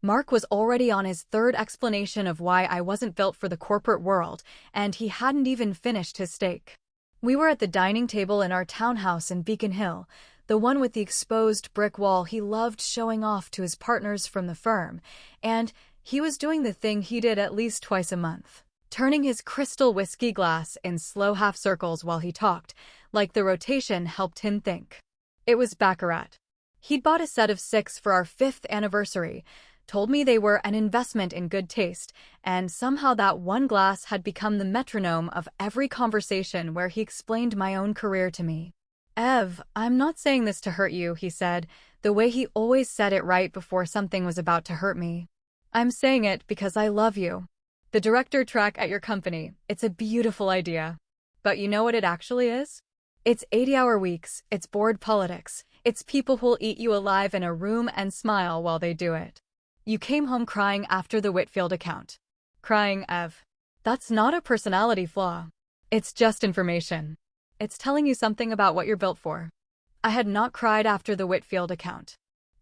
Mark was already on his third explanation of why I wasn't built for the corporate world, and he hadn't even finished his steak. We were at the dining table in our townhouse in Beacon Hill, the one with the exposed brick wall he loved showing off to his partners from the firm, and he was doing the thing he did at least twice a month, turning his crystal whiskey glass in slow half circles while he talked, like the rotation helped him think. It was baccarat. He'd bought a set of 6 for our 5th anniversary, told me they were an investment in good taste, and somehow that one glass had become the metronome of every conversation where he explained my own career to me. "Ev, I'm not saying this to hurt you," he said, the way he always said it right before something was about to hurt me. "I'm saying it because I love you. The director track at your company, it's a beautiful idea. But you know what it actually is? It's 80-hour weeks, it's board politics, it's people who'll eat you alive in a room and smile while they do it. You came home crying after the Whitfield account. Crying, Ev. That's not a personality flaw. It's just information. It's telling you something about what you're built for." I had not cried after the Whitfield account.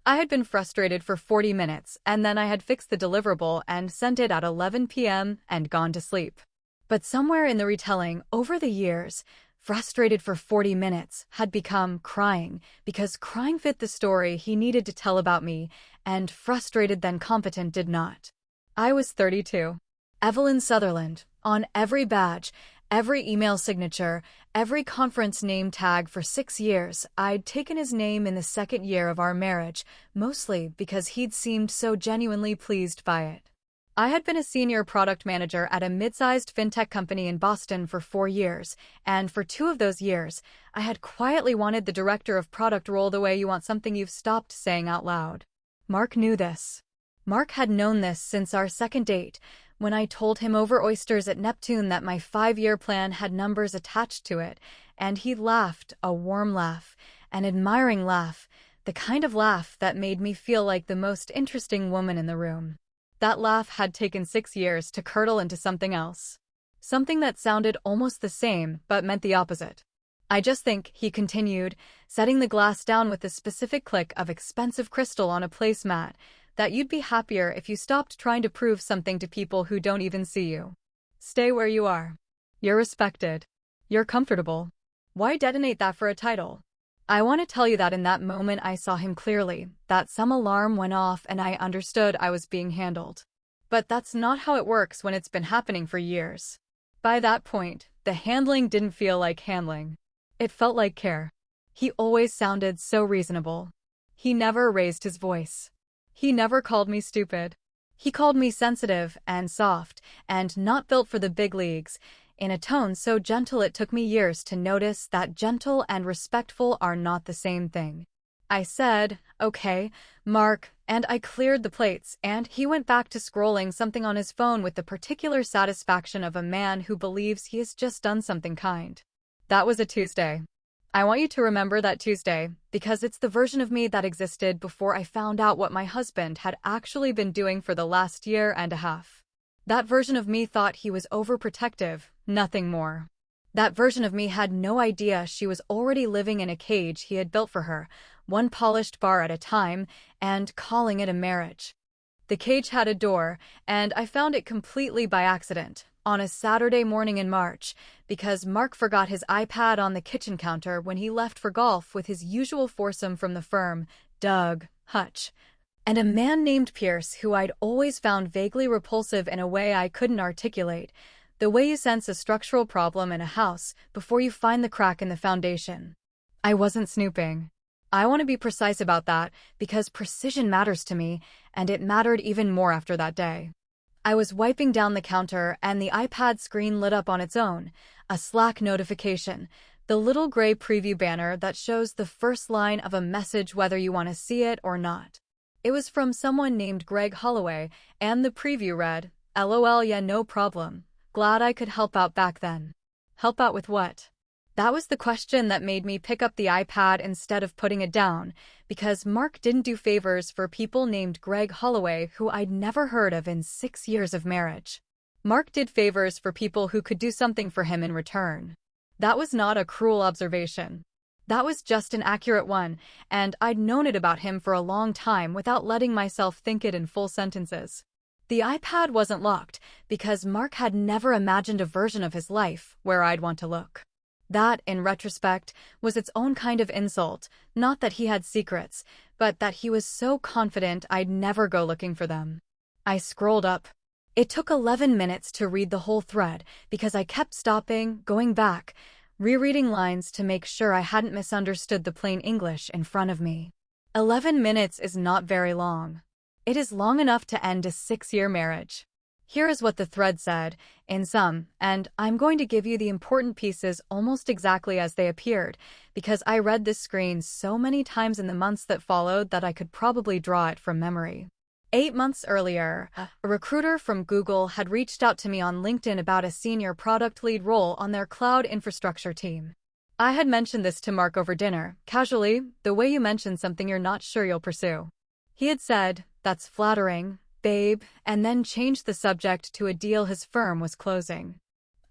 I had been frustrated for 40 minutes, and then I had fixed the deliverable and sent it at 11 p.m. and gone to sleep. But somewhere in the retelling, over the years, frustrated for 40 minutes had become crying, because crying fit the story he needed to tell about me, and frustrated then competent did not. I was 32. Evelyn Sutherland, on every badge, every email signature, every conference name tag for 6 years. I'd taken his name in the 2nd year of our marriage, mostly because he'd seemed so genuinely pleased by it. I had been a senior product manager at a mid-sized fintech company in Boston for 4 years, and for 2 of those years, I had quietly wanted the director of product role the way you want something you've stopped saying out loud. Mark knew this. Mark had known this since our 2nd date, when I told him over oysters at Neptune that my 5-year plan had numbers attached to it, and he laughed, a warm laugh, an admiring laugh, the kind of laugh that made me feel like the most interesting woman in the room. That laugh had taken 6 years to curdle into something else. Something that sounded almost the same, but meant the opposite. "I just think," he continued, setting the glass down with the specific click of expensive crystal on a placemat, "that you'd be happier if you stopped trying to prove something to people who don't even see you. Stay where you are. You're respected. You're comfortable. Why detonate that for a title?" I want to tell you that in that moment I saw him clearly, that some alarm went off and I understood I was being handled. But that's not how it works when it's been happening for years. By that point, the handling didn't feel like handling. It felt like care. He always sounded so reasonable. He never raised his voice. He never called me stupid. He called me sensitive and soft and not built for the big leagues, in a tone so gentle it took me years to notice that gentle and respectful are not the same thing. I said, "Okay, Mark," and I cleared the plates, and he went back to scrolling something on his phone with the particular satisfaction of a man who believes he has just done something kind. That was a Tuesday. I want you to remember that Tuesday, because it's the version of me that existed before I found out what my husband had actually been doing for the last year and a half. That version of me thought he was overprotective, nothing more. That version of me had no idea she was already living in a cage he had built for her, one polished bar at a time, and calling it a marriage. The cage had a door, and I found it completely by accident, on a Saturday morning in March, because Mark forgot his iPad on the kitchen counter when he left for golf with his usual foursome from the firm, Doug, Hutch, and a man named Pierce who I'd always found vaguely repulsive in a way I couldn't articulate, the way you sense a structural problem in a house before you find the crack in the foundation. I wasn't snooping. I want to be precise about that, because precision matters to me, and it mattered even more after that day. I was wiping down the counter and the iPad screen lit up on its own, a Slack notification, the little gray preview banner that shows the first line of a message whether you want to see it or not. It was from someone named Greg Holloway, and the preview read, "LOL, yeah, no problem. Glad I could help out back then." Help out with what? That was the question that made me pick up the iPad instead of putting it down, because Mark didn't do favors for people named Greg Holloway who I'd never heard of in 6 years of marriage. Mark did favors for people who could do something for him in return. That was not a cruel observation. That was just an accurate one, and I'd known it about him for a long time without letting myself think it in full sentences. The iPad wasn't locked because Mark had never imagined a version of his life where I'd want to look. That, in retrospect, was its own kind of insult, not that he had secrets, but that he was so confident I'd never go looking for them. I scrolled up. It took 11 minutes to read the whole thread because I kept stopping, going back, rereading lines to make sure I hadn't misunderstood the plain English in front of me. 11 minutes is not very long. It is long enough to end a 6-year marriage. Here is what the thread said, in sum, and I'm going to give you the important pieces almost exactly as they appeared, because I read this screen so many times in the months that followed that I could probably draw it from memory. 8 months earlier, a recruiter from Google had reached out to me on LinkedIn about a senior product lead role on their cloud infrastructure team. I had mentioned this to Mark over dinner, casually, the way you mention something you're not sure you'll pursue. He had said, "That's flattering, babe," and then changed the subject to a deal his firm was closing.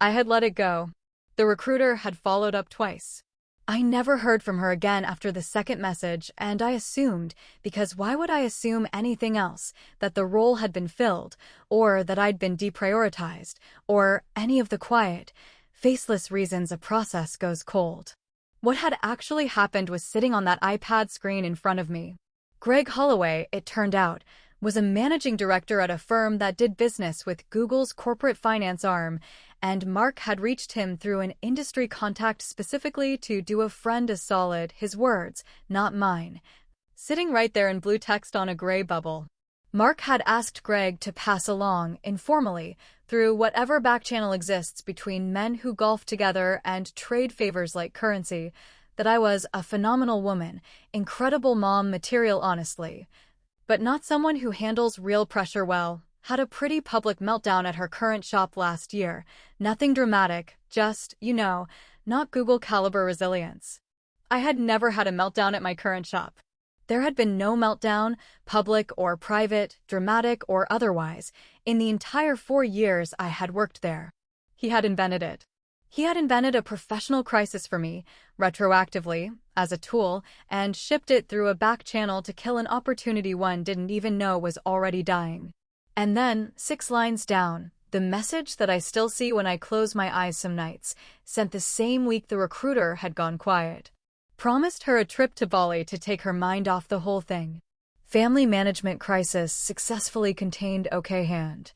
I had let it go. The recruiter had followed up twice. I never heard from her again after the second message, and I assumed, because why would I assume anything else, that the role had been filled, or that I'd been deprioritized, or any of the quiet, faceless reasons a process goes cold. What had actually happened was sitting on that iPad screen in front of me. Greg Holloway, it turned out, was a managing director at a firm that did business with Google's corporate finance arm, and Mark had reached him through an industry contact specifically to do a friend a solid, his words, not mine, sitting right there in blue text on a gray bubble. Mark had asked Greg to pass along, informally, through whatever backchannel exists between men who golf together and trade favors like currency, that I was a phenomenal woman, incredible mom material honestly, but not someone who handles real pressure well. Had a pretty public meltdown at her current shop last year. Nothing dramatic, just, not Google caliber resilience. I had never had a meltdown at my current shop. There had been no meltdown, public or private, dramatic or otherwise, in the entire 4 years I had worked there. He had invented it. He had invented a professional crisis for me, retroactively, as a tool, and shipped it through a back channel to kill an opportunity one didn't even know was already dying. And then, 6 lines down, the message that I still see when I close my eyes some nights, sent the same week the recruiter had gone quiet. Promised her a trip to Bali to take her mind off the whole thing. Family management crisis successfully contained, okay hand.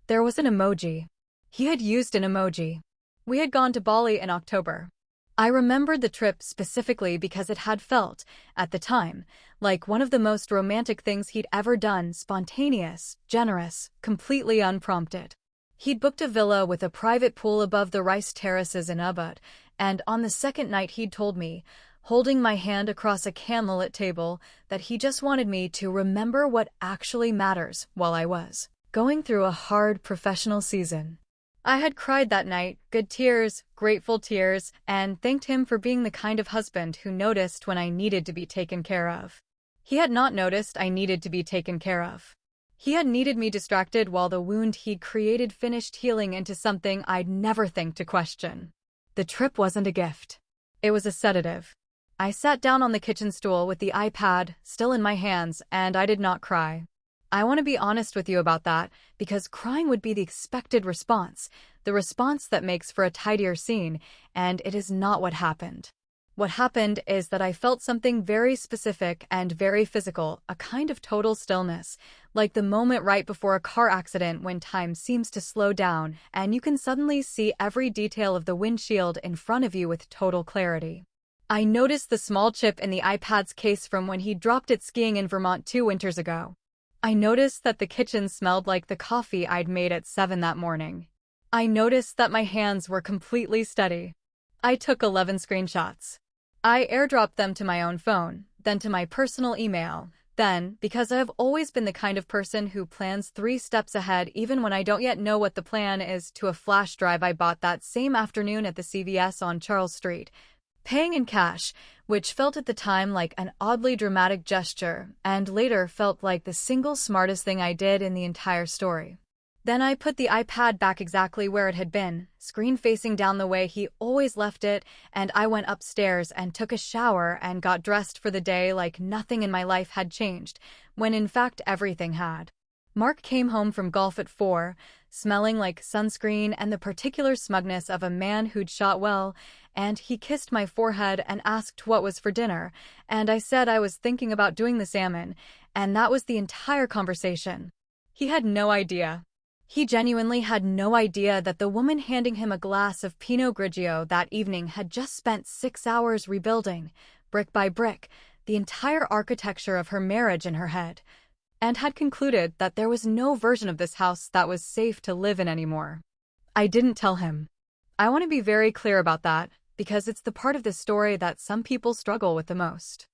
There was an emoji. He had used an emoji. We had gone to Bali in October. I remembered the trip specifically because it had felt, at the time, like one of the most romantic things he'd ever done, spontaneous, generous, completely unprompted. He'd booked a villa with a private pool above the rice terraces in Ubud, and on the second night he'd told me, holding my hand across a candlelit table, that he just wanted me to remember what actually matters while I was going through a hard professional season. I had cried that night, good tears, grateful tears, and thanked him for being the kind of husband who noticed when I needed to be taken care of. He had not noticed I needed to be taken care of. He had needed me distracted while the wound he'd created finished healing into something I'd never think to question. The trip wasn't a gift. It was a sedative. I sat down on the kitchen stool with the iPad still in my hands, and I did not cry. I want to be honest with you about that, because crying would be the expected response, the response that makes for a tidier scene, and it is not what happened. What happened is that I felt something very specific and very physical, a kind of total stillness, like the moment right before a car accident when time seems to slow down and you can suddenly see every detail of the windshield in front of you with total clarity. I noticed the small chip in the iPad's case from when he dropped it skiing in Vermont 2 winters ago. I noticed that the kitchen smelled like the coffee I'd made at 7 that morning. I noticed that my hands were completely steady. I took 11 screenshots. I airdropped them to my own phone, then to my personal email. Then, because I have always been the kind of person who plans 3 steps ahead even when I don't yet know what the plan is, to a flash drive I bought that same afternoon at the CVS on Charles Street, paying in cash, which felt at the time like an oddly dramatic gesture, and later felt like the single smartest thing I did in the entire story. Then I put the iPad back exactly where it had been, screen facing down the way he always left it, and I went upstairs and took a shower and got dressed for the day like nothing in my life had changed, when in fact everything had. Mark came home from golf at 4, smelling like sunscreen and the particular smugness of a man who'd shot well, and he kissed my forehead and asked what was for dinner, and I said I was thinking about doing the salmon, and that was the entire conversation. He had no idea. He genuinely had no idea that the woman handing him a glass of Pinot Grigio that evening had just spent 6 hours rebuilding, brick by brick, the entire architecture of her marriage in her head, and had concluded that there was no version of this house that was safe to live in anymore. I didn't tell him. I want to be very clear about that, because it's the part of the story that some people struggle with the most.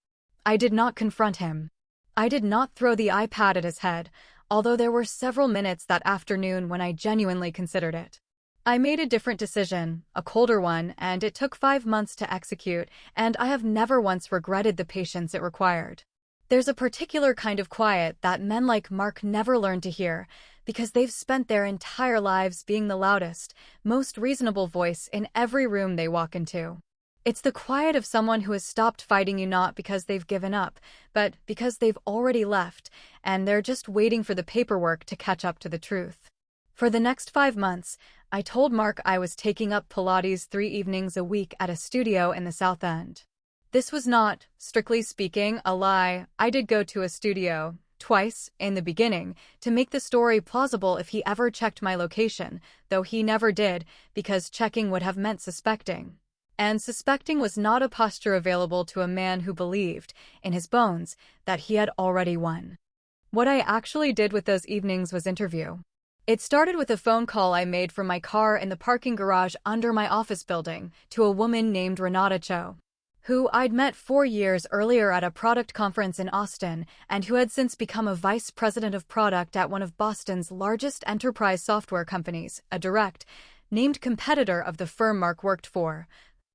I did not confront him. I did not throw the iPad at his head, although there were several minutes that afternoon when I genuinely considered it. I made a different decision, a colder one, and it took 5 months to execute, and I have never once regretted the patience it required. There's a particular kind of quiet that men like Mark never learn to hear, because they've spent their entire lives being the loudest, most reasonable voice in every room they walk into. It's the quiet of someone who has stopped fighting you not because they've given up, but because they've already left, and they're just waiting for the paperwork to catch up to the truth. For the next 5 months, I told Mark I was taking up Pilates 3 evenings a week at a studio in the South End. This was not, strictly speaking, a lie. I did go to a studio, twice, in the beginning, to make the story plausible if he ever checked my location, though he never did, because checking would have meant suspecting. And suspecting was not a posture available to a man who believed, in his bones, that he had already won. What I actually did with those evenings was interview. It started with a phone call I made from my car in the parking garage under my office building to a woman named Renata Cho, who I'd met 4 years earlier at a product conference in Austin and who had since become a vice president of product at one of Boston's largest enterprise software companies, a direct, named competitor of the firm Mark worked for,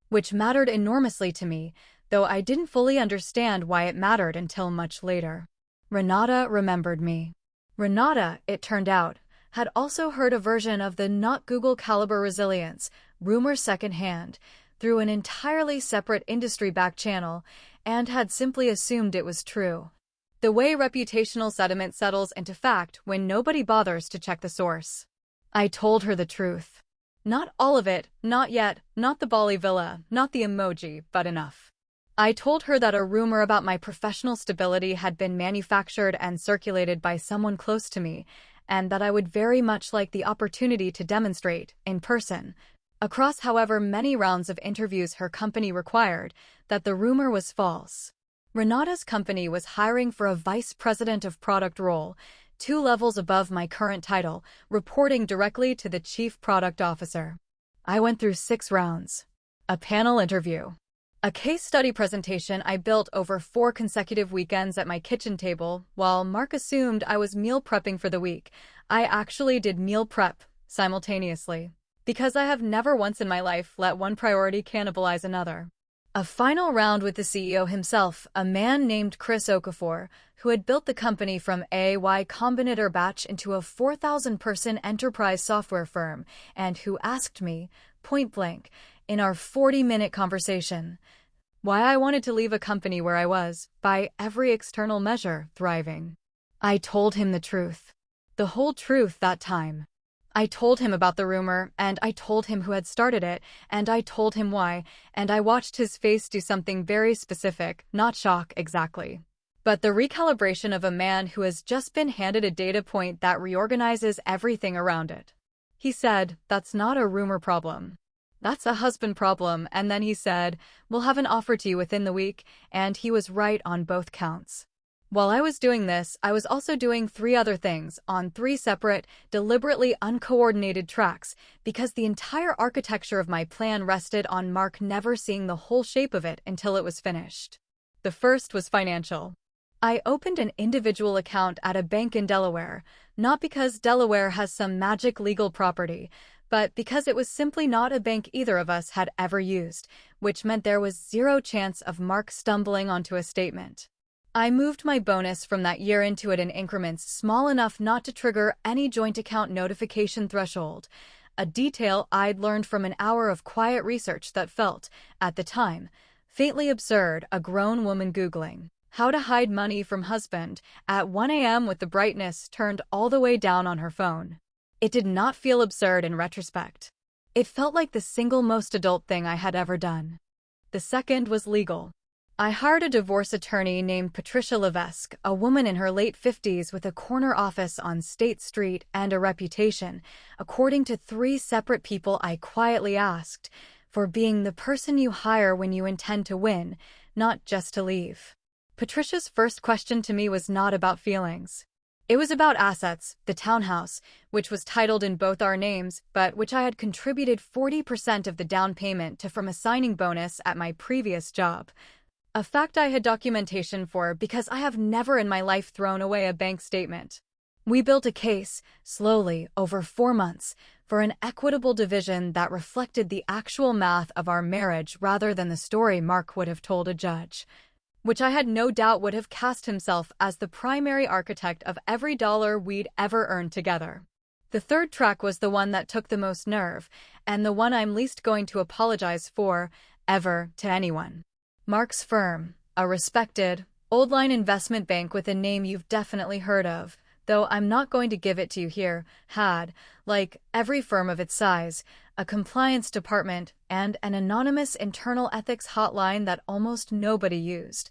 which mattered enormously to me, though I didn't fully understand why it mattered until much later. Renata remembered me. Renata, it turned out, had also heard a version of the not Google caliber resilience, rumor secondhand, through an entirely separate industry-backed channel, and had simply assumed it was true. The way reputational sediment settles into fact when nobody bothers to check the source. I told her the truth. Not all of it, not yet, not the Bali villa, not the emoji, but enough. I told her that a rumor about my professional stability had been manufactured and circulated by someone close to me, and that I would very much like the opportunity to demonstrate, in person, across however many rounds of interviews her company required, that the rumor was false. Renata's company was hiring for a vice president of product role, 2 levels above my current title, reporting directly to the chief product officer. I went through 6 rounds. A panel interview. A case study presentation I built over 4 consecutive weekends at my kitchen table, while Mark assumed I was meal prepping for the week. I actually did meal prep, simultaneously, because I have never once in my life let one priority cannibalize another. A final round with the CEO himself, a man named Chris Okafor, who had built the company from a Y Combinator batch into a 4,000-person enterprise software firm, and who asked me, point blank, in our 40-minute conversation, why I wanted to leave a company where I was, by every external measure, thriving. I told him the truth. The whole truth that time. I told him about the rumor, and I told him who had started it, and I told him why, and I watched his face do something very specific, not shock exactly, but the recalibration of a man who has just been handed a data point that reorganizes everything around it. He said, "That's not a rumor problem. That's a husband problem," and then he said, "We'll have an offer to you within the week," and he was right on both counts. While I was doing this, I was also doing 3 other things on 3 separate, deliberately uncoordinated tracks, because the entire architecture of my plan rested on Mark never seeing the whole shape of it until it was finished. The first was financial. I opened an individual account at a bank in Delaware, not because Delaware has some magic legal property, but because it was simply not a bank either of us had ever used, which meant there was 0 chance of Mark stumbling onto a statement. I moved my bonus from that year into it in increments small enough not to trigger any joint account notification threshold, a detail I'd learned from an hour of quiet research that felt, at the time, faintly absurd. A grown woman Googling how to hide money from husband at 1 a.m. with the brightness turned all the way down on her phone. It did not feel absurd in retrospect. It felt like the single most adult thing I had ever done. The second was legal. I hired a divorce attorney named Patricia Levesque, a woman in her late 50s with a corner office on State Street and a reputation, according to 3 separate people I quietly asked, for being the person you hire when you intend to win, not just to leave. Patricia's first question to me was not about feelings. It was about assets, the townhouse, which was titled in both our names, but which I had contributed 40% of the down payment to from a signing bonus at my previous job. A fact I had documentation for because I have never in my life thrown away a bank statement. We built a case, slowly, over 4 months, for an equitable division that reflected the actual math of our marriage rather than the story Mark would have told a judge, which I had no doubt would have cast himself as the primary architect of every dollar we'd ever earned together. The third track was the one that took the most nerve, and the one I'm least going to apologize for, ever, to anyone. Mark's firm, a respected, old-line investment bank with a name you've definitely heard of, though I'm not going to give it to you here, had, like every firm of its size, a compliance department and an anonymous internal ethics hotline that almost nobody used.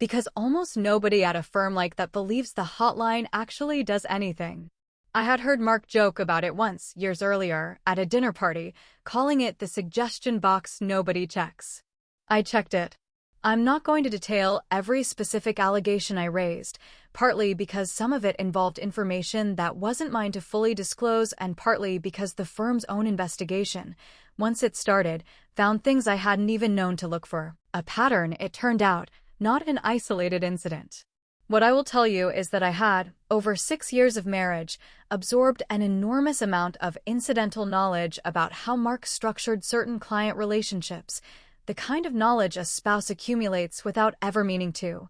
Because almost nobody at a firm like that believes the hotline actually does anything. I had heard Mark joke about it once, years earlier, at a dinner party, calling it the suggestion box nobody checks. I checked it. I'm not going to detail every specific allegation I raised, partly because some of it involved information that wasn't mine to fully disclose and partly because the firm's own investigation, once it started, found things I hadn't even known to look for. A pattern, it turned out, not an isolated incident. What I will tell you is that I had, over 6 years of marriage, absorbed an enormous amount of incidental knowledge about how Mark structured certain client relationships, the kind of knowledge a spouse accumulates without ever meaning to,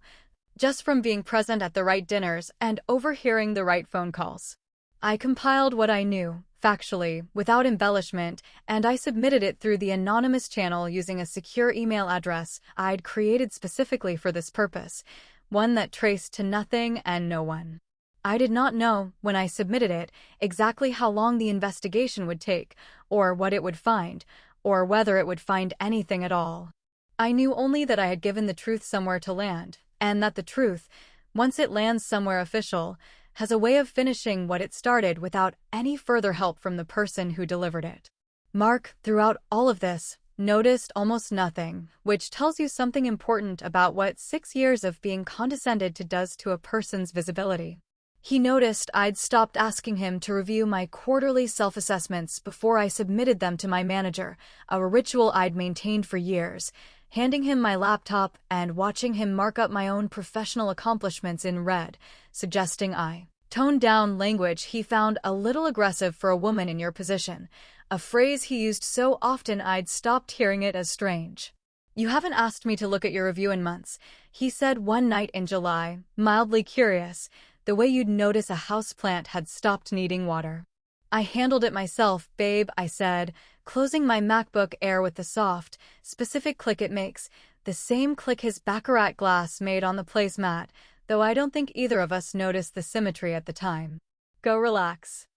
just from being present at the right dinners and overhearing the right phone calls. I compiled what I knew, factually, without embellishment, and I submitted it through the anonymous channel using a secure email address I'd created specifically for this purpose, one that traced to nothing and no one. I did not know, when I submitted it, exactly how long the investigation would take, or what it would find, or whether it would find anything at all. I knew only that I had given the truth somewhere to land, and that the truth, once it lands somewhere official, has a way of finishing what it started without any further help from the person who delivered it. Mark, throughout all of this, noticed almost nothing, which tells you something important about what 6 years of being condescended to does to a person's visibility. He noticed I'd stopped asking him to review my quarterly self-assessments before I submitted them to my manager, a ritual I'd maintained for years, handing him my laptop and watching him mark up my own professional accomplishments in red, suggesting I toned down language he found a little aggressive for a woman in your position, a phrase he used so often I'd stopped hearing it as strange. "You haven't asked me to look at your review in months," he said one night in July, mildly curious, the way you'd notice a houseplant had stopped needing water. "I handled it myself, babe," I said, closing my MacBook Air with the soft, specific click it makes, the same click his Baccarat glass made on the placemat, though I don't think either of us noticed the symmetry at the time. "Go relax."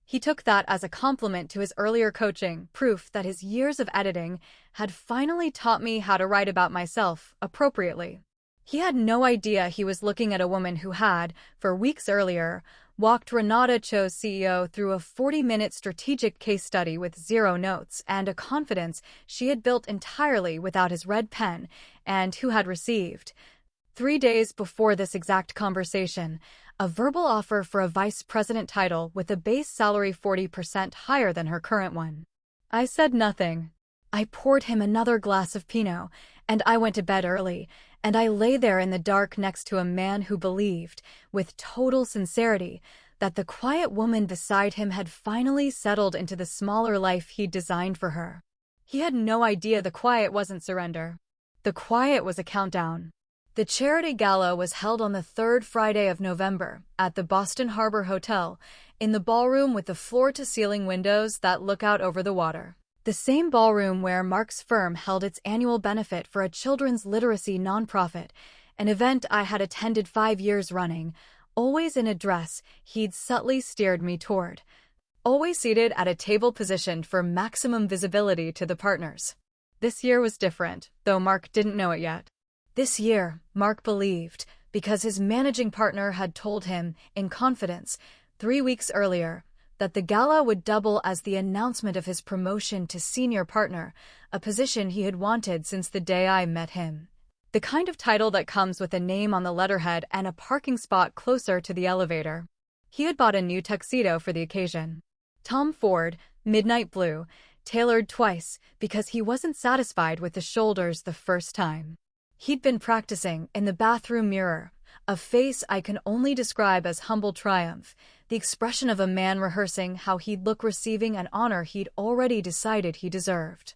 He took that as a compliment to his earlier coaching, proof that his years of editing had finally taught me how to write about myself appropriately. He had no idea he was looking at a woman who had, for weeks earlier, walked Renata Cho's CEO through a 40-minute strategic case study with 0 notes and a confidence she had built entirely without his red pen, and who had received, 3 days before this exact conversation, a verbal offer for a vice president title with a base salary 40% higher than her current one. I said nothing. I poured him another glass of Pinot, and I went to bed early, and I lay there in the dark next to a man who believed, with total sincerity, that the quiet woman beside him had finally settled into the smaller life he'd designed for her. He had no idea the quiet wasn't surrender. The quiet was a countdown. The charity gala was held on the third Friday of November at the Boston Harbor Hotel, in the ballroom with the floor-to-ceiling windows that look out over the water. The same ballroom where Mark's firm held its annual benefit for a children's literacy nonprofit, an event I had attended 5 years running, always in a dress he'd subtly steered me toward, always seated at a table positioned for maximum visibility to the partners. This year was different, though Mark didn't know it yet. This year, Mark believed, because his managing partner had told him, in confidence, 3 weeks earlier, that the gala would double as the announcement of his promotion to senior partner, a position he had wanted since the day I met him. The kind of title that comes with a name on the letterhead and a parking spot closer to the elevator. He had bought a new tuxedo for the occasion. Tom Ford, midnight blue, tailored twice because he wasn't satisfied with the shoulders the first time. He'd been practicing in the bathroom mirror, a face I can only describe as humble triumph, the expression of a man rehearsing how he'd look receiving an honor he'd already decided he deserved.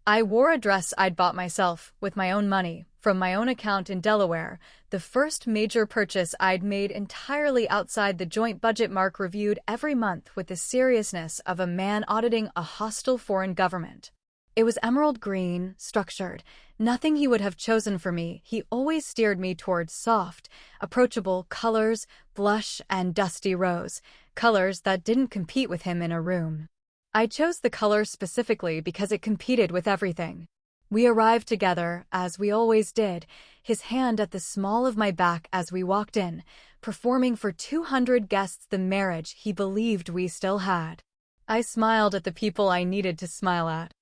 I wore a dress I'd bought myself, with my own money, from my own account in Delaware, the first major purchase I'd made entirely outside the joint budget Mark reviewed every month with the seriousness of a man auditing a hostile foreign government. It was emerald green, structured, nothing he would have chosen for me. He always steered me towards soft, approachable colors, blush and dusty rose, colors that didn't compete with him in a room. I chose the color specifically because it competed with everything. We arrived together, as we always did, his hand at the small of my back as we walked in, performing for 200 guests the marriage he believed we still had. I smiled at the people I needed to smile at.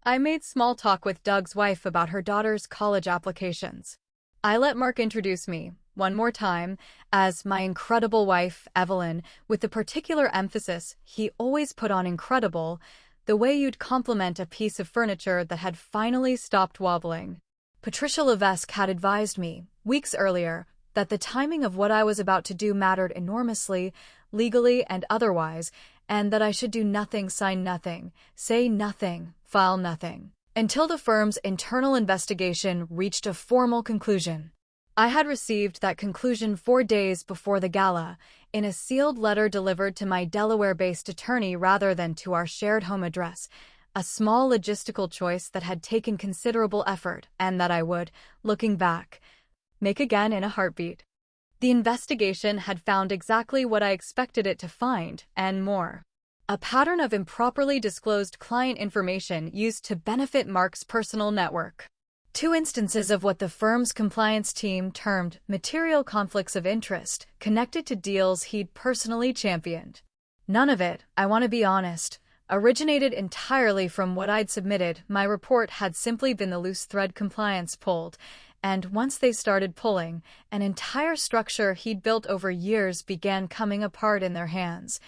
I made small talk with Doug's wife about her daughter's college applications. I let Mark introduce me, one more time, as my incredible wife, Evelyn, with the particular emphasis he always put on incredible, the way you'd compliment a piece of furniture that had finally stopped wobbling. Patricia Levesque had advised me, weeks earlier, that the timing of what I was about to do mattered enormously, legally and otherwise, and that I should do nothing, sign nothing, say nothing, file nothing, until the firm's internal investigation reached a formal conclusion. I had received that conclusion 4 days before the gala, in a sealed letter delivered to my Delaware-based attorney rather than to our shared home address, a small logistical choice that had taken considerable effort and that I would, looking back, make again in a heartbeat. The investigation had found exactly what I expected it to find, and more. A pattern of improperly disclosed client information used to benefit Mark's personal network. 2 instances of what the firm's compliance team termed material conflicts of interest connected to deals he'd personally championed. None of it, I want to be honest, originated entirely from what I'd submitted. My report had simply been the loose thread compliance pulled, and once they started pulling, an entire structure he'd built over years began coming apart in their hands,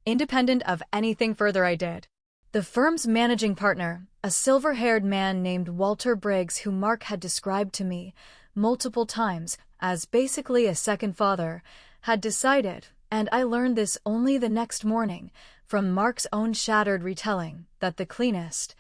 independent of anything further I did. The firm's managing partner, a silver-haired man named Walter Briggs, who Mark had described to me multiple times as basically a second father, had decided, and I learned this only the next morning from Mark's own shattered retelling, that the cleanest,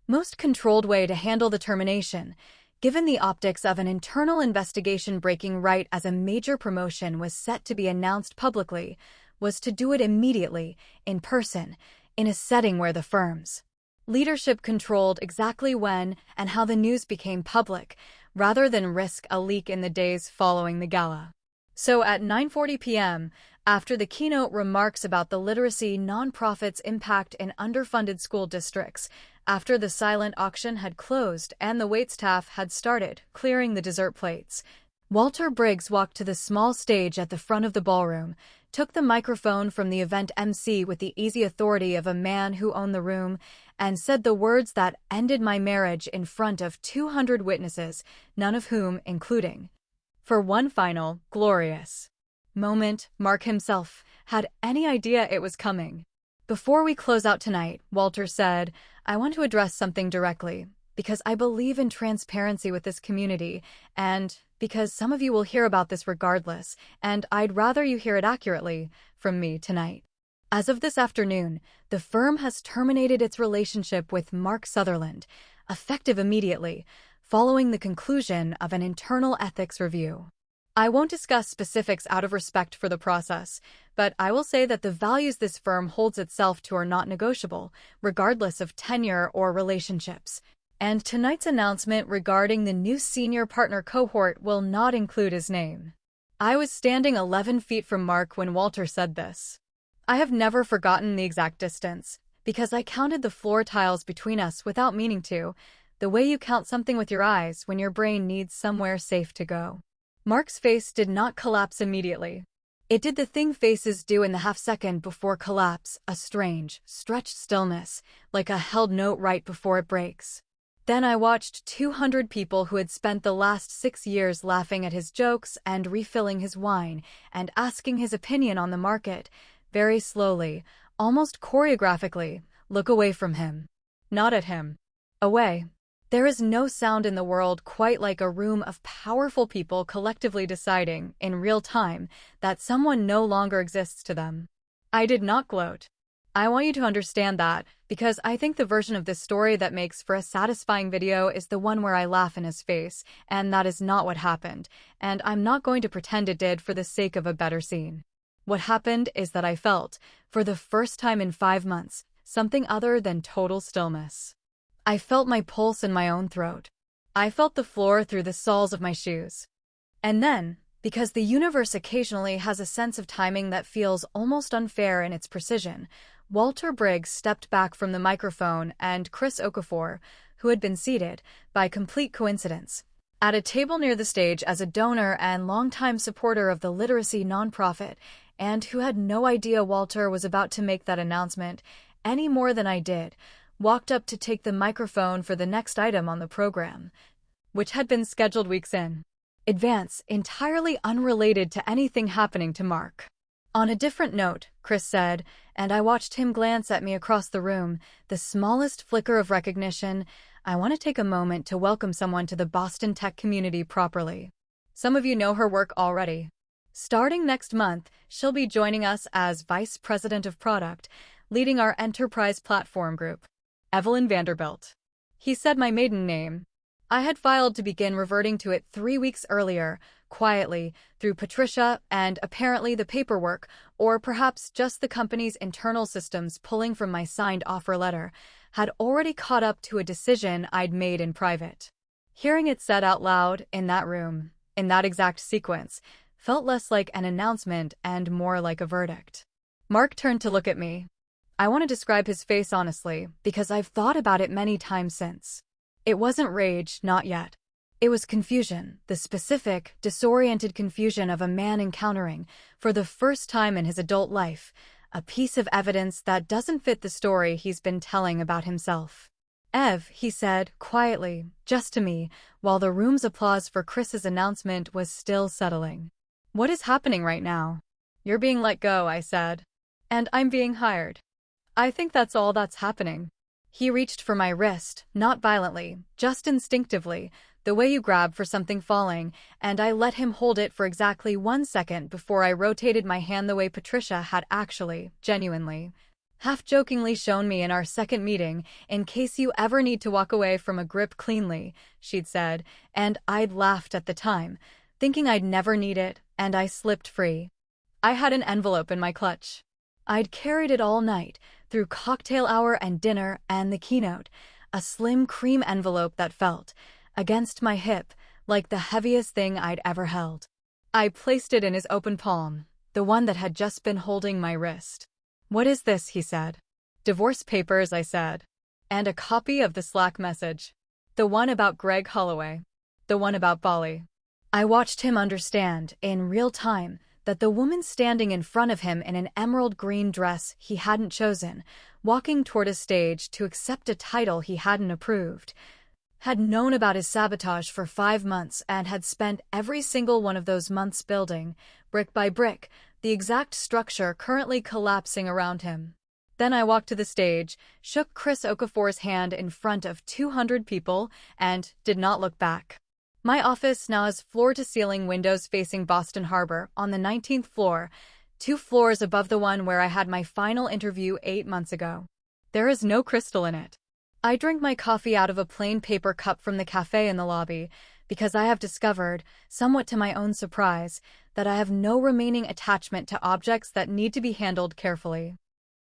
most controlled way to handle the termination, given the optics of an internal investigation breaking right as a major promotion was set to be announced publicly, was to do it immediately, in person, in a setting where the firm's leadership controlled exactly when and how the news became public, rather than risk a leak in the days following the gala. So at 9:40 p.m., after the keynote remarks about the literacy nonprofit's impact in underfunded school districts, after the silent auction had closed and the waitstaff had started clearing the dessert plates, Walter Briggs walked to the small stage at the front of the ballroom, took the microphone from the event MC with the easy authority of a man who owned the room, and said the words that ended my marriage in front of 200 witnesses, none of whom, including, for one final, glorious moment, Mark himself had any idea it was coming. Before we close out tonight, Walter said, I want to address something directly, because I believe in transparency with this community, and because some of you will hear about this regardless, and I'd rather you hear it accurately from me tonight. As of this afternoon, the firm has terminated its relationship with Mark Sutherland, effective immediately, following the conclusion of an internal ethics review. I won't discuss specifics out of respect for the process, but I will say that the values this firm holds itself to are not negotiable, regardless of tenure or relationships. And tonight's announcement regarding the new senior partner cohort will not include his name. I was standing 11 feet from Mark when Walter said this. I have never forgotten the exact distance, because I counted the floor tiles between us without meaning to, the way you count something with your eyes when your brain needs somewhere safe to go. Mark's face did not collapse immediately. It did the thing faces do in the half-second before collapse, a strange, stretched stillness, like a held note right before it breaks. Then I watched 200 people who had spent the last 6 years laughing at his jokes and refilling his wine and asking his opinion on the market, very slowly, almost choreographically, look away from him. Not at him. Away. There is no sound in the world quite like a room of powerful people collectively deciding, in real time, that someone no longer exists to them. I did not gloat. I want you to understand that, because I think the version of this story that makes for a satisfying video is the one where I laugh in his face, and that is not what happened, and I'm not going to pretend it did for the sake of a better scene. What happened is that I felt, for the first time in 5 months, something other than total stillness. I felt my pulse in my own throat. I felt the floor through the soles of my shoes. And then, because the universe occasionally has a sense of timing that feels almost unfair in its precision, Walter Briggs stepped back from the microphone and Chris Okafor, who had been seated, by complete coincidence, at a table near the stage as a donor and longtime supporter of the literacy nonprofit, and who had no idea Walter was about to make that announcement, any more than I did, walked up to take the microphone for the next item on the program, which had been scheduled weeks in advance, entirely unrelated to anything happening to Mark. On a different note, Chris said, and I watched him glance at me across the room, the smallest flicker of recognition. I want to take a moment to welcome someone to the Boston tech community properly. Some of you know her work already. Starting next month, she'll be joining us as Vice President of Product, leading our enterprise platform group. Evelyn Vanderbilt. He said my maiden name. I had filed to begin reverting to it 3 weeks earlier, quietly, through Patricia and apparently the paperwork, or perhaps just the company's internal systems pulling from my signed offer letter, had already caught up to a decision I'd made in private. Hearing it said out loud, in that room, in that exact sequence, felt less like an announcement and more like a verdict. Mark turned to look at me. I want to describe his face honestly, because I've thought about it many times since. It wasn't rage, not yet. It was confusion, the specific, disoriented confusion of a man encountering, for the first time in his adult life, a piece of evidence that doesn't fit the story he's been telling about himself. Ev, he said, quietly, just to me, while the room's applause for Chris's announcement was still settling. What is happening right now? You're being let go, I said. And I'm being hired. I think that's all that's happening. He reached for my wrist, not violently, just instinctively, the way you grab for something falling, and I let him hold it for exactly 1 second before I rotated my hand the way Patricia had actually, genuinely, half-jokingly shown me in our second meeting, in case you ever need to walk away from a grip cleanly, she'd said, and I'd laughed at the time, thinking I'd never need it, and I slipped free. I had an envelope in my clutch. I'd carried it all night, through cocktail hour and dinner and the keynote, a slim cream envelope that felt, against my hip, like the heaviest thing I'd ever held. I placed it in his open palm, the one that had just been holding my wrist. What is this, he said. Divorce papers, I said. And a copy of the Slack message. The one about Greg Holloway. The one about Bali. I watched him understand, in real time, that the woman standing in front of him in an emerald green dress he hadn't chosen, walking toward a stage to accept a title he hadn't approved, had known about his sabotage for 5 months and had spent every single one of those months building, brick by brick, the exact structure currently collapsing around him. Then I walked to the stage, shook Chris Okafor's hand in front of 200 people, and did not look back. My office now has floor-to-ceiling windows facing Boston Harbor on the 19th floor, 2 floors above the one where I had my final interview 8 months ago. There is no crystal in it. I drink my coffee out of a plain paper cup from the cafe in the lobby because I have discovered, somewhat to my own surprise, that I have no remaining attachment to objects that need to be handled carefully.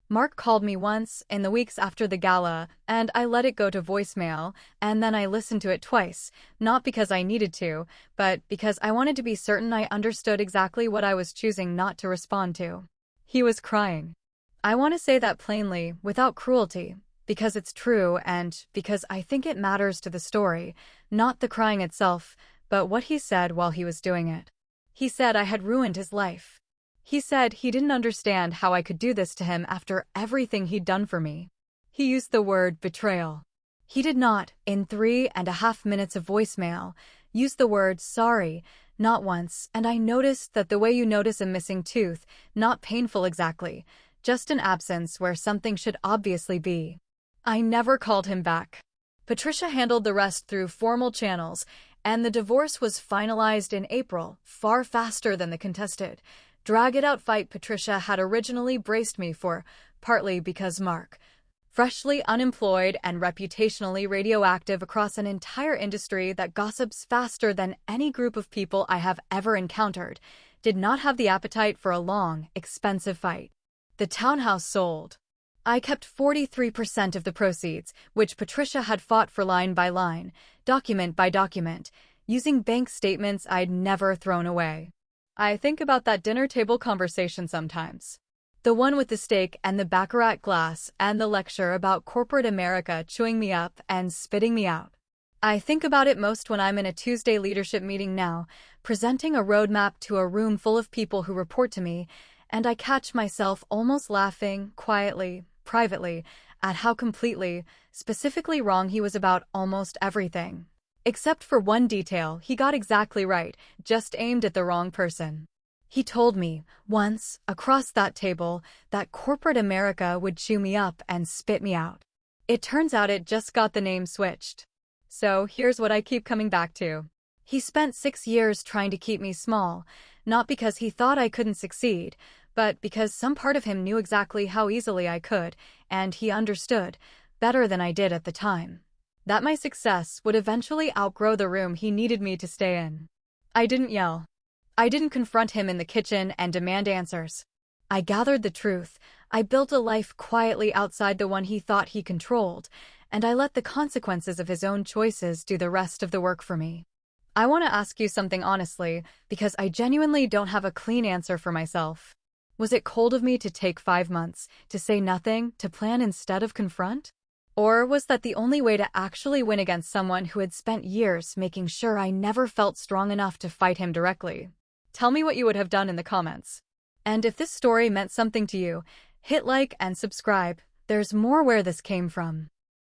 Mark called me once in the weeks after the gala, and I let it go to voicemail, and then I listened to it twice, not because I needed to, but because I wanted to be certain I understood exactly what I was choosing not to respond to. He was crying. I want to say that plainly, without cruelty, because it's true and because I think it matters to the story, not the crying itself, but what he said while he was doing it. He said I had ruined his life. He said he didn't understand how I could do this to him after everything he'd done for me. He used the word betrayal. He did not, in 3.5 minutes of voicemail, use the word sorry, not once, and I noticed that the way you notice a missing tooth, not painful exactly, just an absence where something should obviously be. I never called him back. Patricia handled the rest through formal channels, and the divorce was finalized in April, far faster than the contested drag-it-out fight Patricia had originally braced me for, partly because Mark, freshly unemployed and reputationally radioactive across an entire industry that gossips faster than any group of people I have ever encountered, did not have the appetite for a long, expensive fight. The townhouse sold. I kept 43% of the proceeds, which Patricia had fought for line by line, document by document, using bank statements I'd never thrown away. I think about that dinner table conversation sometimes. The one with the steak and the baccarat glass and the lecture about corporate America chewing me up and spitting me out. I think about it most when I'm in a Tuesday leadership meeting now, presenting a roadmap to a room full of people who report to me, and I catch myself almost laughing, quietly, privately, at how completely, specifically wrong he was about almost everything. Except for one detail he got exactly right, just aimed at the wrong person. He told me, once, across that table, that corporate America would chew me up and spit me out. It turns out it just got the name switched. So here's what I keep coming back to. He spent 6 years trying to keep me small, not because he thought I couldn't succeed, but because some part of him knew exactly how easily I could, and he understood, better than I did at the time, that my success would eventually outgrow the room he needed me to stay in. I didn't yell. I didn't confront him in the kitchen and demand answers. I gathered the truth. I built a life quietly outside the one he thought he controlled, and I let the consequences of his own choices do the rest of the work for me. I want to ask you something honestly, because I genuinely don't have a clean answer for myself. Was it cold of me to take 5 months, to say nothing, to plan instead of confront? Or was that the only way to actually win against someone who had spent years making sure I never felt strong enough to fight him directly? Tell me what you would have done in the comments. And if this story meant something to you, hit like and subscribe. There's more where this came from.